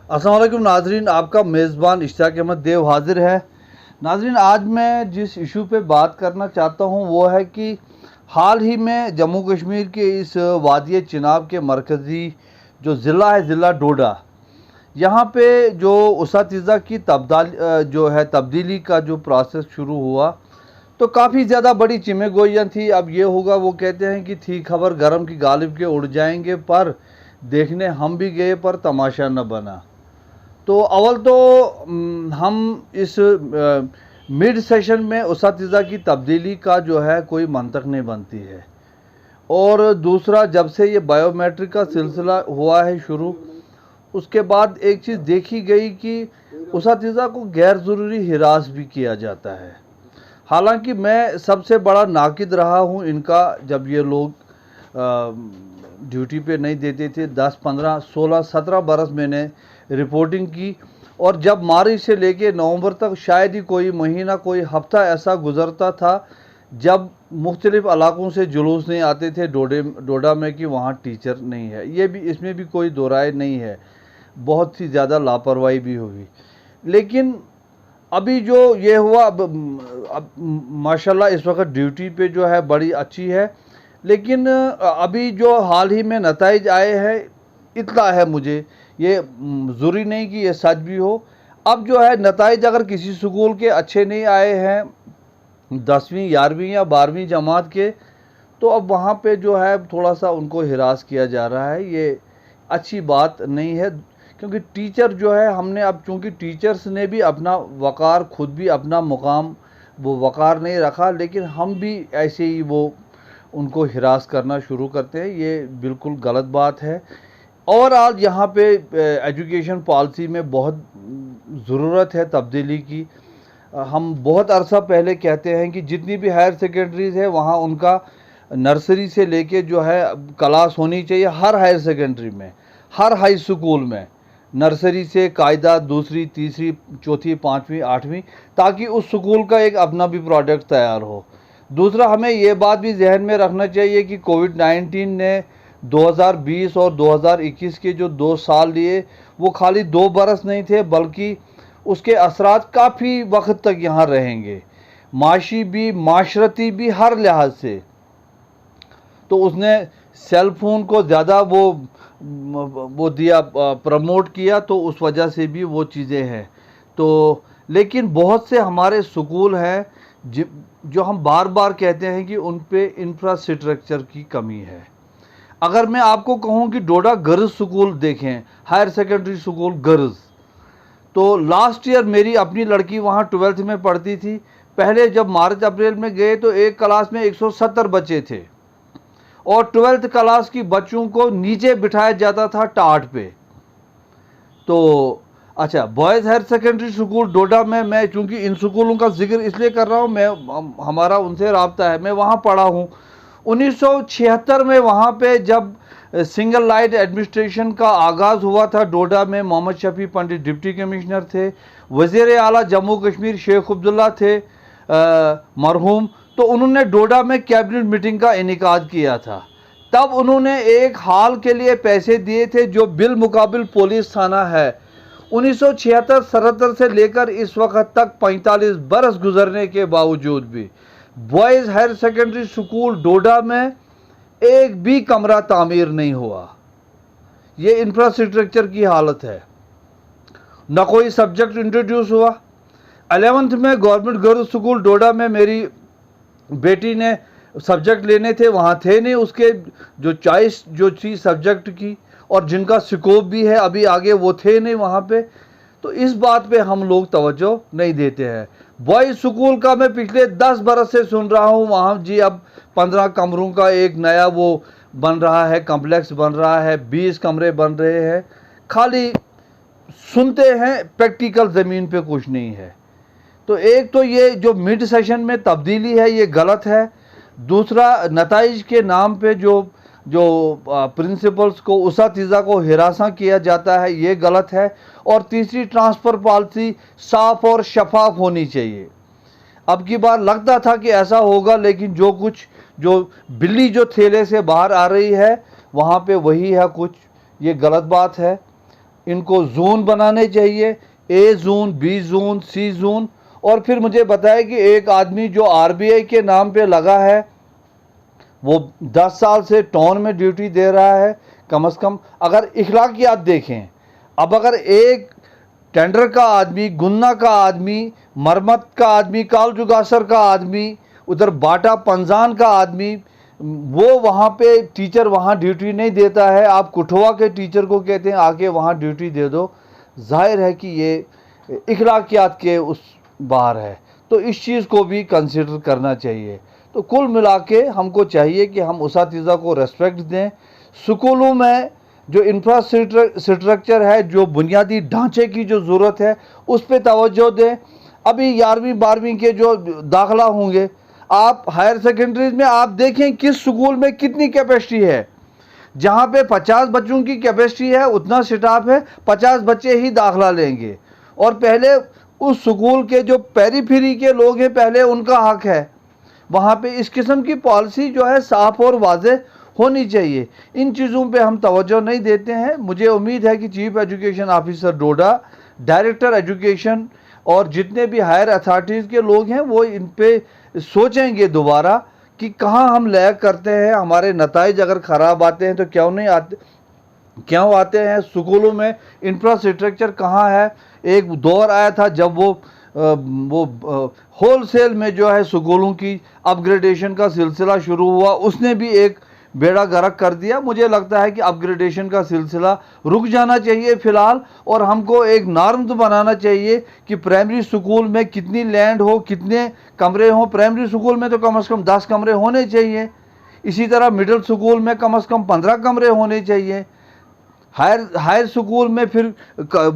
अस्सलाम वालेकुम नाजरीन, आपका मेज़बान इश्तियाक अहमद देव हाजिर है। नाजरीन, आज मैं जिस इशू पे बात करना चाहता हूँ वो है कि हाल ही में जम्मू कश्मीर के इस वादी चिनाब के मरकज़ी जो ज़िला है, ज़िला डोडा, यहाँ पे जो उसातिज़ा की तब्दीली का जो प्रोसेस शुरू हुआ तो काफ़ी ज़्यादा बड़ी चिमेगोइयाँ थी। अब ये होगा, वो कहते हैं कि थी खबर गरम की गालिब के उड़ जाएंगे, पर देखने हम भी गए पर तमाशा न बना। तो अव्वल तो हम इस मिड सेशन में उसातिज़ा की तब्दीली का जो है कोई मंतक नहीं बनती है, और दूसरा जब से ये बायोमेट्रिक का सिलसिला हुआ है शुरू, उसके बाद एक चीज़ देखी गई कि उसातिज़ा को गैर ज़रूरी हिरास भी किया जाता है। हालांकि मैं सबसे बड़ा नाकिद रहा हूँ इनका, जब ये लोग ड्यूटी पे नहीं देते थे। 10, 15, 16, 17 बरस मैंने रिपोर्टिंग की, और जब मार्च से लेके नवंबर तक शायद ही कोई महीना, कोई हफ्ता ऐसा गुजरता था जब मुख्तलिफ़ इलाकों से जुलूस नहीं आते थे डोडा में कि वहाँ टीचर नहीं है। ये भी, इसमें भी कोई दो राय नहीं है, बहुत सी ज़्यादा लापरवाही भी हुई। लेकिन अभी जो ये हुआ, अब माशाल्लाह इस वक्त ड्यूटी पे जो है बड़ी अच्छी है। लेकिन अभी जो हाल ही में नताइज आए हैं, इतना है मुझे, ये ज़रूरी नहीं कि ये सच भी हो। अब जो है नताइज अगर किसी स्कूल के अच्छे नहीं आए हैं, 10वीं, 11वीं या 12वीं जमात के, तो अब वहाँ पे जो है थोड़ा सा उनको हिरास किया जा रहा है। ये अच्छी बात नहीं है, क्योंकि टीचर जो है, हमने अब चूँकि टीचर्स ने भी अपना वक़ार, खुद भी अपना मुकाम वो वक़ार नहीं रखा, लेकिन हम भी ऐसे ही वो उनको हिरास करना शुरू करते हैं। ये बिल्कुल गलत बात है। और आज यहाँ पे एजुकेशन पॉलिसी में बहुत ज़रूरत है तब्दीली की। हम बहुत अरसा पहले कहते हैं कि जितनी भी हायर सेकेंडरीज़ है वहाँ उनका नर्सरी से लेके जो है क्लास होनी चाहिए हर हायर सेकेंडरी में, हर हाई स्कूल में, नर्सरी से कायदा दूसरी, तीसरी, चौथी, पाँचवीं, आठवीं, ताकि उस स्कूल का एक अपना भी प्रोडक्ट तैयार हो। दूसरा, हमें ये बात भी जहन में रखना चाहिए कि कोविड-19 ने 2020 और 2021 के जो 2 साल लिए, वो खाली 2 बरस नहीं थे, बल्कि उसके असरात काफ़ी वक्त तक यहाँ रहेंगे, माशी भी, माशरती भी, हर लिहाज से। तो उसने सेल फ़ोन को ज़्यादा वो दिया, प्रमोट किया, तो उस वजह से भी वो चीज़ें हैं। तो लेकिन बहुत से हमारे स्कूल हैं जो हम बार बार कहते हैं कि उन पे इंफ्रास्ट्रक्चर की कमी है। अगर मैं आपको कहूं कि डोडा गर्ल्स स्कूल देखें, हायर सेकेंडरी स्कूल गर्ल्स, तो लास्ट ईयर मेरी अपनी लड़की वहां 12th में पढ़ती थी। पहले जब मार्च अप्रैल में गए तो एक क्लास में 170 बच्चे थे, और 12th क्लास की बच्चों को नीचे बिठाया जाता था टाट पे। तो अच्छा, बॉयज़ हायर सेकेंडरी स्कूल डोडा में, मैं चूँकि इन स्कूलों का जिक्र इसलिए कर रहा हूँ, हमारा उनसे राब्ता है, मैं वहाँ पढ़ा हूँ। 1976 में वहाँ पे जब सिंगल लाइट एडमिनिस्ट्रेशन का आगाज़ हुआ था डोडा में, मोहम्मद शफी पंडित डिप्टी कमिश्नर थे, वज़ीर आला जम्मू कश्मीर शेख अब्दुल्ला थे मरहूम, तो उन्होंने डोडा में कैबिनेट मीटिंग का इनेकाद किया था। तब उन्होंने एक हाल के लिए पैसे दिए थे जो बिल मुकाबिल पुलिस थाना है। 1976-77 से लेकर इस वक्त तक 45 बरस गुजरने के बावजूद भी बॉयज़ हायर सेकेंडरी स्कूल डोडा में एक भी कमरा तामीर नहीं हुआ। ये इंफ्रास्ट्रक्चर की हालत है। न कोई सब्जेक्ट इंट्रोड्यूस हुआ। 11th में गवर्नमेंट गर्ल्स स्कूल डोडा में मेरी बेटी ने सब्जेक्ट लेने थे, वहाँ थे नहीं उसके जो चॉइस जो थी सब्जेक्ट की, और जिनका स्कोप भी है अभी आगे, वो थे नहीं वहाँ पे। तो इस बात पे हम लोग तवज्जो नहीं देते हैं। बॉयज़ स्कूल का मैं पिछले 10 बरस से सुन रहा हूँ, वहाँ जी अब 15 कमरों का एक नया वो बन रहा है, कम्प्लेक्स बन रहा है, 20 कमरे बन रहे हैं। खाली सुनते हैं, प्रैक्टिकल ज़मीन पे कुछ नहीं है। तो एक तो ये जो मिड सेशन में तब्दीली है ये गलत है। दूसरा, नताइज के नाम पे जो प्रिंसिपल्स को, उसातिज़ा को हिरासा किया जाता है, ये गलत है। और तीसरी, ट्रांसफ़र पॉलिसी साफ़ और शफाफ होनी चाहिए। अब की बार लगता था कि ऐसा होगा, लेकिन जो बिल्ली जो थैले से बाहर आ रही है वहाँ पे वही है कुछ। ये गलत बात है। ان کو زون بنانے چاہیے, A zone, B zone, C zone. اور پھر مجھے بتائے کہ ایک آدمی جو RBI کے نام پہ لگا ہے وہ 10 سال سے ٹون میں ڈیوٹی دے رہا ہے. کم از کم اگر اخلاقیات دیکھیں, اب اگر ایک ٹینڈر کا آدمی, گنا کا آدمی, مرمت کا آدمی, کال جگاسر کا آدمی, ادھر باٹا پنزان کا آدمی, وہ وہاں پہ ٹیچر وہاں ڈیوٹی نہیں دیتا ہے, آپ کٹھوا کے ٹیچر کو کہتے ہیں آ کے وہاں ڈیوٹی دے دو, ظاہر ہے کہ یہ اخلاقیات کے اس باہر ہے. تو اس چیز کو بھی کنسیڈر کرنا چاہیے. تو کل ملا کے ہم کو چاہیے کہ ہم اساتذہ کو ریسپیکٹ دیں. سکولوں میں جو انفراسٹرکچر ہے, جو بنیادی ڈھانچے کی جو ضرورت ہے, اس پہ توجہ دیں. ابھی 11ویں 12ویں کے جو داخلہ ہوں گے, آپ ہائر سیکنڈریز میں آپ دیکھیں کس سکول میں کتنی کیپیسٹی ہے. جہاں پہ 50 بچوں کی کیپیسٹی ہے, اتنا سٹاف ہے, 50 بچے ہی داخلہ لیں گے. اور پہلے اس سکول کے جو پیری پھیری کے لوگ ہیں, پہلے ان کا حق ہے. وہاں پہ اس قسم کی پالیسی جو ہے صاف اور واضح ہونی چاہیے. ان چیزوں پہ ہم توجہ نہیں دیتے ہیں. مجھے امید ہے کہ chief education officer doda, director education اور جتنے بھی ہائر اتھارٹیز کے لوگ ہیں وہ ان پہ سوچیں گے دوبارہ کہ کہاں ہم لیگ کرتے ہیں. ہمارے نتائج اگر خراب آتے ہیں تو کیوں آتے ہیں. سکولوں میں انفراسٹرکچر کہاں ہے. ایک دور آیا تھا جب وہ ہول سیل میں جو ہے سکولوں کی اپ گریڈیشن کا سلسلہ شروع ہوا, اس نے بھی ایک بیڑا غرق کر دیا. مجھے لگتا ہے کہ اپ گریڈیشن کا سلسلہ رک جانا چاہیے فی الحال, اور ہم کو ایک نارم تو بنانا چاہیے کہ پرائمری سکول میں کتنی لینڈ ہو, کتنے کمرے ہوں. پرائمری سکول میں تو کم از کم 10 کمرے ہونے چاہیے. اسی طرح مڈل سکول میں کم از کم 15 کمرے ہونے چاہیے. ہائر سکول میں پھر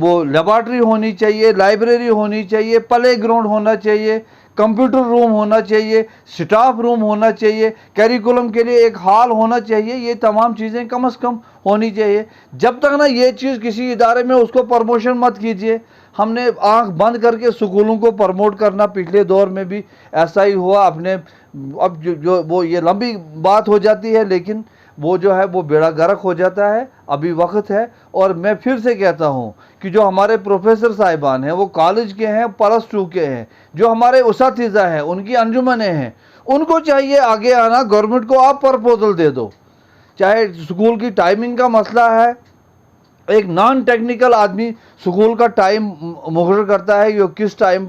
وہ لیبارٹری ہونی چاہیے, لائبریری ہونی چاہیے, پلے گراؤنڈ ہونا چاہیے, کمپیوٹر روم ہونا چاہیے, سٹاف روم ہونا چاہیے, کیریکولم کے لیے ایک ہال ہونا چاہیے. یہ تمام چیزیں کم از کم ہونی چاہیے. جب تک نا یہ چیز کسی ادارے میں اس کو پروموشن مت کیجیے. ہم نے آنکھ بند کر کے سکولوں کو پروموٹ کرنا, پچھلے دور میں بھی ایسا ہی ہوا. اب جو وہ یہ لمبی بات ہو جاتی ہے, لیکن وہ جو ہے وہ بیڑا غرق ہو جاتا ہے. ابھی وقت ہے. اور میں پھر سے کہتا ہوں کہ جو ہمارے پروفیسر صاحبان ہیں وہ کالج کے ہیں, +2 کے ہیں, جو ہمارے اساتذہ ہیں, ان کی انجمنیں ہیں, ان کو چاہیے آگے آنا. گورنمنٹ کو آپ پرپوزل دے دو. چاہے سکول کی ٹائمنگ کا مسئلہ ہے, ایک نان ٹیکنیکل آدمی سکول کا ٹائم مقرر کرتا ہے, یہ کس ٹائم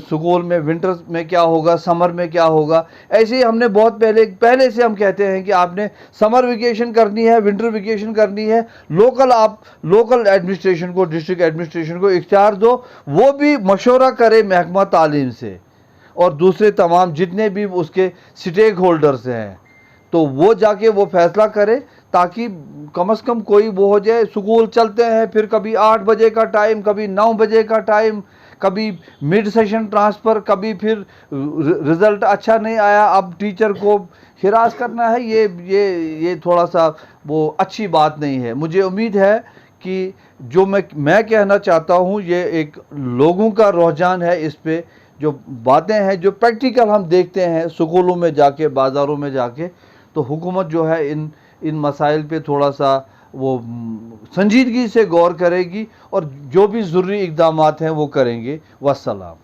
سکول میں ونٹر میں کیا ہوگا, سمر میں کیا ہوگا. ایسے ہی ہم نے بہت پہلے سے ہم کہتے ہیں کہ آپ نے سمر ویکیشن کرنی ہے, ونٹر ویکیشن کرنی ہے, لوکل ایڈمنسٹریشن کو, ڈسٹرکٹ ایڈمنسٹریشن کو اختیار دو. وہ بھی مشورہ کرے محکمہ تعلیم سے اور دوسرے تمام جتنے بھی اس کے سٹیک ہولڈرز ہیں, تو وہ جا کے وہ فیصلہ کرے, تاکہ کم از کم کوئی وہ ہو جائے. سکول چلتے ہیں, پھر کبھی 8 بجے کا ٹائم, کبھی 9 بجے کا ٹائم, کبھی مڈ سیشن ٹرانسفر, کبھی پھر رزلٹ اچھا نہیں آیا, اب ٹیچر کو ہراس کرنا ہے. یہ تھوڑا سا وہ اچھی بات نہیں ہے. مجھے امید ہے کہ جو میں کہنا چاہتا ہوں, یہ ایک لوگوں کا رجحان ہے. اس پہ جو باتیں ہیں, جو پریکٹیکل ہم دیکھتے ہیں سکولوں میں جا کے, بازاروں میں جا کے, تو حکومت جو ہے ان مسائل پہ تھوڑا سا وہ سنجیدگی سے غور کرے گی, اور جو بھی ضروری اقدامات ہیں وہ کریں گے. والسلام.